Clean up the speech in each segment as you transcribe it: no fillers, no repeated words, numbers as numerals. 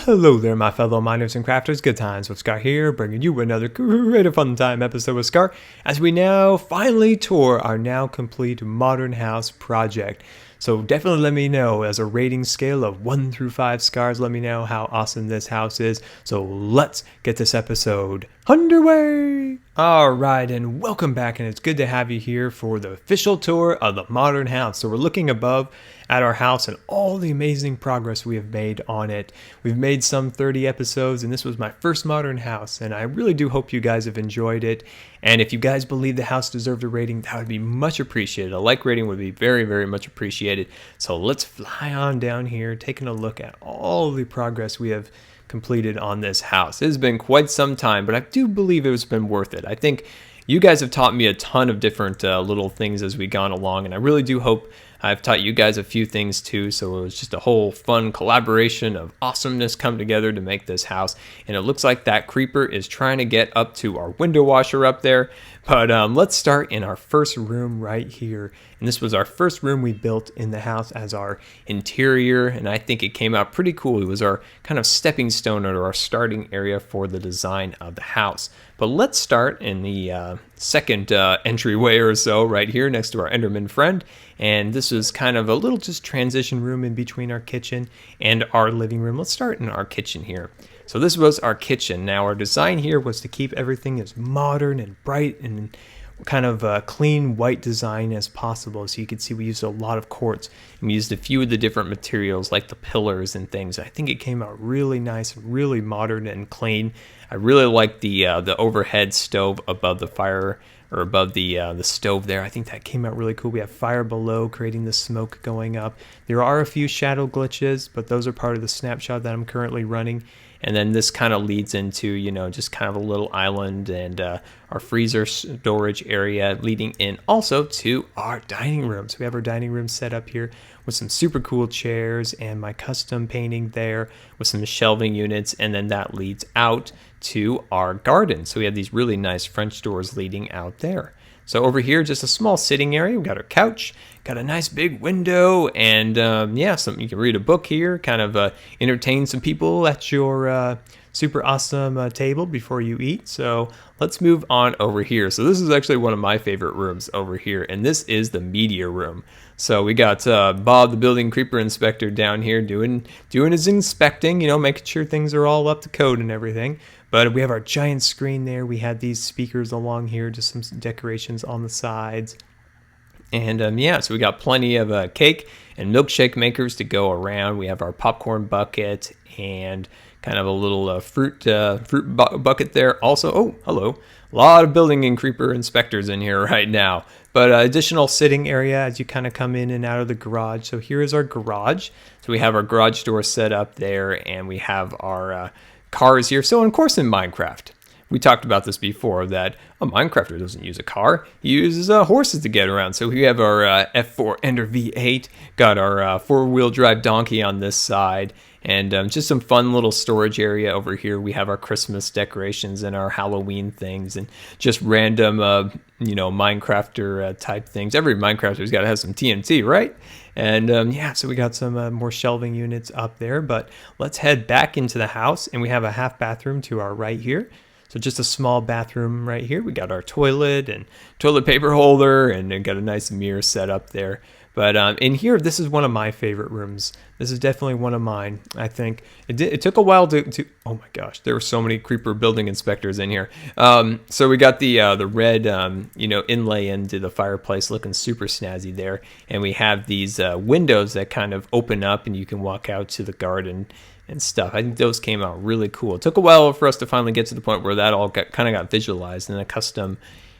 Hello there, my fellow miners and crafters. Good times with Scar here, bringing you another great fun time episode with Scar as we now finally tour our now complete modern house project. So definitely let me know, as a rating scale of 1 through 5 scars, let me know how awesome this house is. So let's get this episode underway. Alright, and welcome back, and it's good to have you here for the official tour of the modern house. So we're looking above at our house and all the amazing progress we have made on it. We've made some 30 episodes, and this was my first modern house, and I really do hope you guys have enjoyed it. And if you guys believe the house deserved a rating, that would be much appreciated. A like rating would be very, very much appreciated. So let's fly on down here, taking a look at all the progress we have completed on this house. It has been quite some time, but I do believe it's been worth it. I think you guys have taught me a ton of different little things as we've gone along, and I really do hope I've taught you guys a few things too, so it was just a whole fun collaboration of awesomeness come together to make this house. And it looks like that creeper is trying to get up to our window washer up there. But let's start in our first room right here. And this was our first room we built in the house as our interior, and I think it came out pretty cool. It was our kind of stepping stone or our starting area for the design of the house. But let's start in the second entryway or so right here next to our Enderman friend. And this is kind of a little just transition room in between our kitchen and our living room. Let's start in our kitchen here. So this was our kitchen. Now our design here was to keep everything as modern and bright and kind of a clean white design as possible. So you can see we used a lot of quartz, and we used a few of the different materials like the pillars and things. I think it came out really nice, really modern and clean. I really like the overhead stove above the fire, or above the stove there. I think that came out really cool. We have fire below creating the smoke going up. There are a few shadow glitches, but those are part of the snapshot that I'm currently running. And then this kind of leads into, you know, just kind of a little island and our freezer storage area leading in also to our dining room. So we have our dining room set up here with some super cool chairs and my custom painting there with some shelving units. And then that leads out to our garden. So we have these really nice French doors leading out there. So over here, just a small sitting area. We've got our couch, got a nice big window, and yeah, you can read a book here, kind of entertain some people at your super awesome table before you eat. So let's move on over here. So this is actually one of my favorite rooms over here, and this is the media room. So we got Bob, the building creeper inspector, down here doing his inspecting, you know, making sure things are all up to code and everything. But we have our giant screen there. We had these speakers along here, just some decorations on the sides. And yeah, so we got plenty of cake and milkshake makers to go around. We have our popcorn bucket and kind of a little fruit bucket there. Also, oh, hello. A lot of building and creeper inspectors in here right now. But additional sitting area as you kind of come in and out of the garage. So here is our garage. So we have our garage door set up there, and we have our cars here. So, of course, in Minecraft, we talked about this before, that a Minecrafter doesn't use a car. He uses horses to get around. So we have our F4 Ender V8, got our four-wheel drive donkey on this side, and just some fun little storage area over here. We have our Christmas decorations and our Halloween things, and just random, you know, Minecrafter type things. Every Minecrafter's got to have some TNT, right? And yeah, so we got some more shelving units up there. But let's head back into the house, and we have a half bathroom to our right here. So just a small bathroom right here. We got our toilet and toilet paper holder, and got a nice mirror set up there. But in here, this is one of my favorite rooms. This is definitely one of mine. I think it took a while to. Oh my gosh, there were so many creeper building inspectors in here. So we got the red, you know, inlay into the fireplace, looking super snazzy there. And we have these windows that kind of open up, and you can walk out to the garden and stuff. I think those came out really cool. It took a while for us to finally get to the point where that all got visualized in a custom,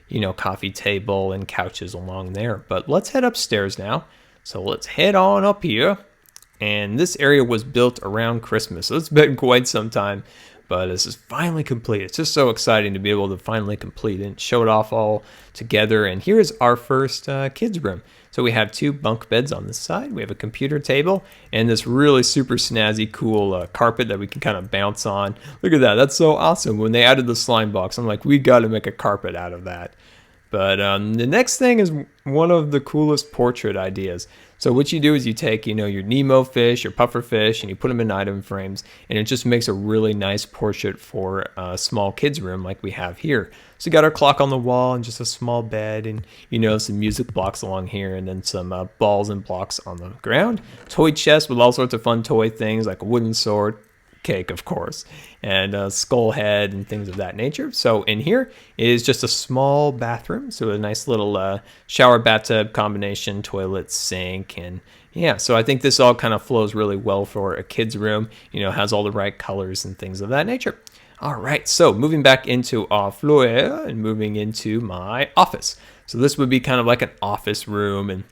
you know, coffee table and couches along there. But let's head upstairs now. So let's head on up here. And this area was built around Christmas, so it's been quite some time. But this is finally complete. It's just so exciting to be able to finally complete it and show it off all together. And here's our first kids' room. So we have 2 bunk beds on this side. We have a computer table and this really super snazzy cool carpet that we can kind of bounce on. Look at that. That's so awesome. When they added the slime box, I'm like, we got to make a carpet out of that. But the next thing is one of the coolest portrait ideas. So what you do is you take, your Nemo fish, your puffer fish, and you put them in item frames, and it just makes a really nice portrait for a small kid's room like we have here. So you got our clock on the wall and just a small bed and, some music blocks along here and then some balls and blocks on the ground. Toy chest with all sorts of fun toy things like a wooden sword, cake, of course, and a skull head and things of that nature. So in here is just a small bathroom, so a nice little shower bathtub combination, toilet, sink, and yeah, so I think this all kind of flows really well for a kid's room, has all the right colors and things of that nature. All right, so moving back into our floor and moving into my office. So this would be kind of like an office room, and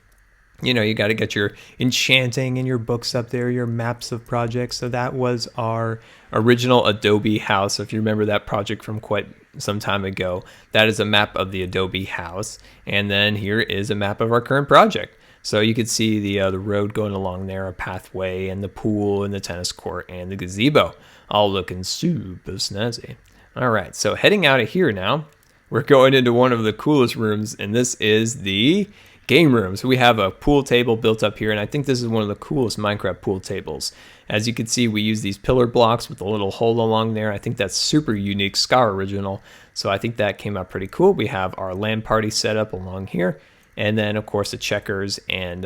you got to get your enchanting and your books up there, your maps of projects. So that was our original Adobe house. If you remember that project from quite some time ago, that is a map of the Adobe house. And then here is a map of our current project. So you could see the road going along there, a pathway, and the pool, and the tennis court, and the gazebo, all looking super snazzy. All right, so heading out of here now, we're going into one of the coolest rooms, and this is the game room. So we have a pool table built up here, and I think this is one of the coolest Minecraft pool tables. As you can see, we use these pillar blocks with a little hole along there. I think that's super unique, Scar original. So I think that came out pretty cool. We have our LAN party set up along here, and then of course the checkers and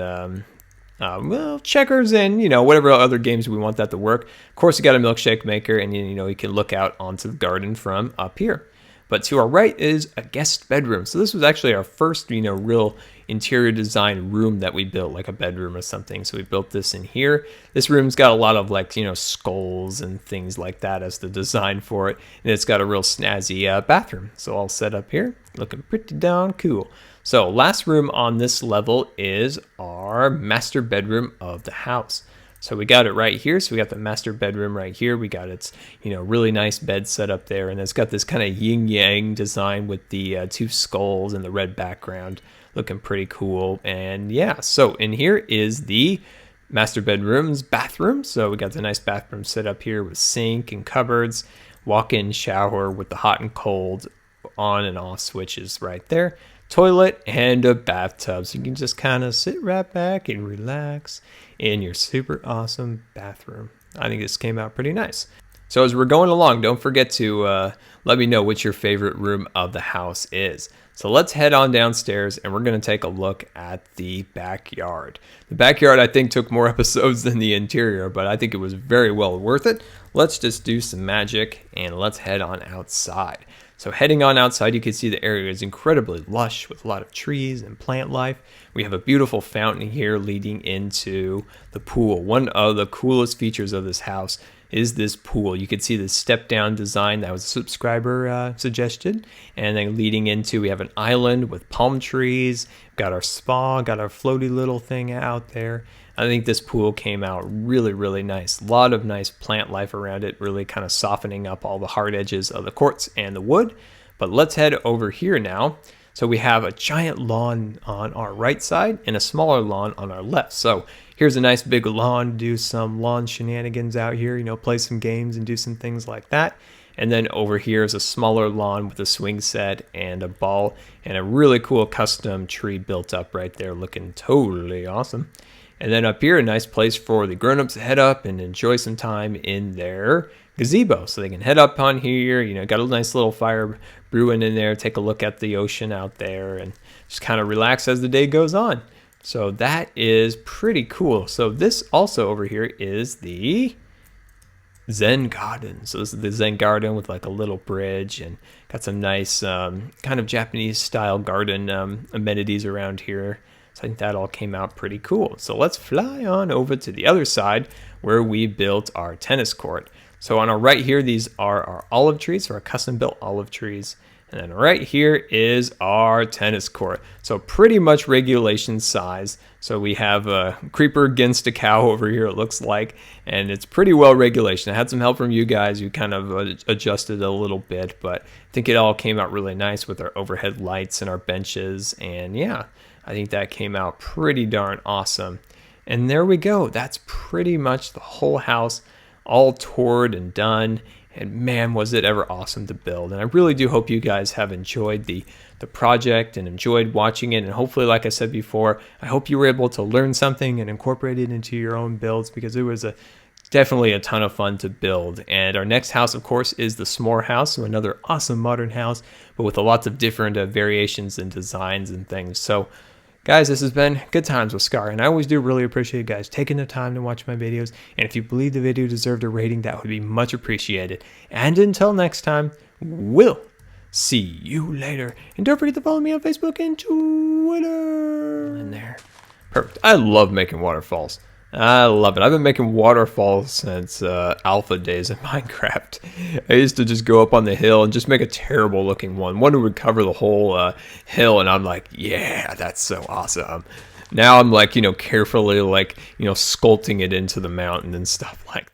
checkers and whatever other games we want that to work. Of course, you got a milkshake maker, and you can look out onto the garden from up here. But to our right is a guest bedroom. So this was actually our first, real interior design room that we built, like a bedroom or something. So we built this in here. This room's got a lot of skulls and things like that as the design for it. And it's got a real snazzy bathroom. So all set up here, looking pretty darn cool. So last room on this level is our master bedroom of the house. So we got it right here. So we got the master bedroom right here. We got its, really nice bed set up there. And it's got this kind of yin-yang design with the two skulls and the red background, looking pretty cool. And yeah, so in here is the master bedroom's bathroom. So we got the nice bathroom set up here with sink and cupboards, walk-in shower with the hot and cold on and off switches right there. Toilet and a bathtub, so you can just kind of sit right back and relax in your super awesome bathroom. I think this came out pretty nice. So as we're going along, don't forget to let me know what your favorite room of the house is. So let's head on downstairs and we're going to take a look at the backyard. The backyard, I think, took more episodes than the interior, but I think it was very well worth it. Let's just do some magic and let's head on outside. So heading on outside, you can see the area is incredibly lush with a lot of trees and plant life. We have a beautiful fountain here leading into the pool. One of the coolest features of this house is this pool. You can see the step down design that was a subscriber suggested. And then leading into, we have an island with palm trees. Got our spa, got our floaty little thing out there. I think this pool came out really, really nice. A lot of nice plant life around it, really kind of softening up all the hard edges of the quartz and the wood. But let's head over here now. So we have a giant lawn on our right side and a smaller lawn on our left. So here's a nice big lawn, do some lawn shenanigans out here, play some games and do some things like that. And then over here is a smaller lawn with a swing set and a ball and a really cool custom tree built up right there, looking totally awesome. And then up here, a nice place for the grown-ups to head up and enjoy some time in their gazebo. So they can head up on here, got a nice little fire brewing in there, take a look at the ocean out there and just kind of relax as the day goes on. So that is pretty cool. So this also over here is the Zen garden. So this is the Zen garden with like a little bridge and got some nice kind of Japanese style garden amenities around here. So I think that all came out pretty cool. So let's fly on over to the other side where we built our tennis court. So on our right here, these are our olive trees, so our custom built olive trees. And then right here is our tennis court. So pretty much regulation size. So we have a creeper against a cow over here, it looks like, and it's pretty well regulation. I had some help from you guys. You kind of adjusted a little bit, but I think it all came out really nice with our overhead lights and our benches. And yeah, I think that came out pretty darn awesome. And there we go. That's pretty much the whole house all toured and done. and man, was it ever awesome to build. And I really do hope you guys have enjoyed the project and enjoyed watching it. And hopefully, like I said before, I hope you were able to learn something and incorporate it into your own builds, because it was definitely a ton of fun to build. And our next house, of course, is the s'more house, so another awesome modern house, but with lots of different variations and designs and things. So guys, this has been Good Times with Scar, and I always do really appreciate you guys taking the time to watch my videos. And if you believe the video deserved a rating, that would be much appreciated. And until next time, we'll see you later. And don't forget to follow me on Facebook and Twitter. In there. Perfect. I love making waterfalls. I love it. I've been making waterfalls since alpha days in Minecraft. I used to just go up on the hill and just make a terrible looking one who would cover the whole hill, and I'm like, yeah, that's so awesome. Now I'm like, carefully like, sculpting it into the mountain and stuff like that.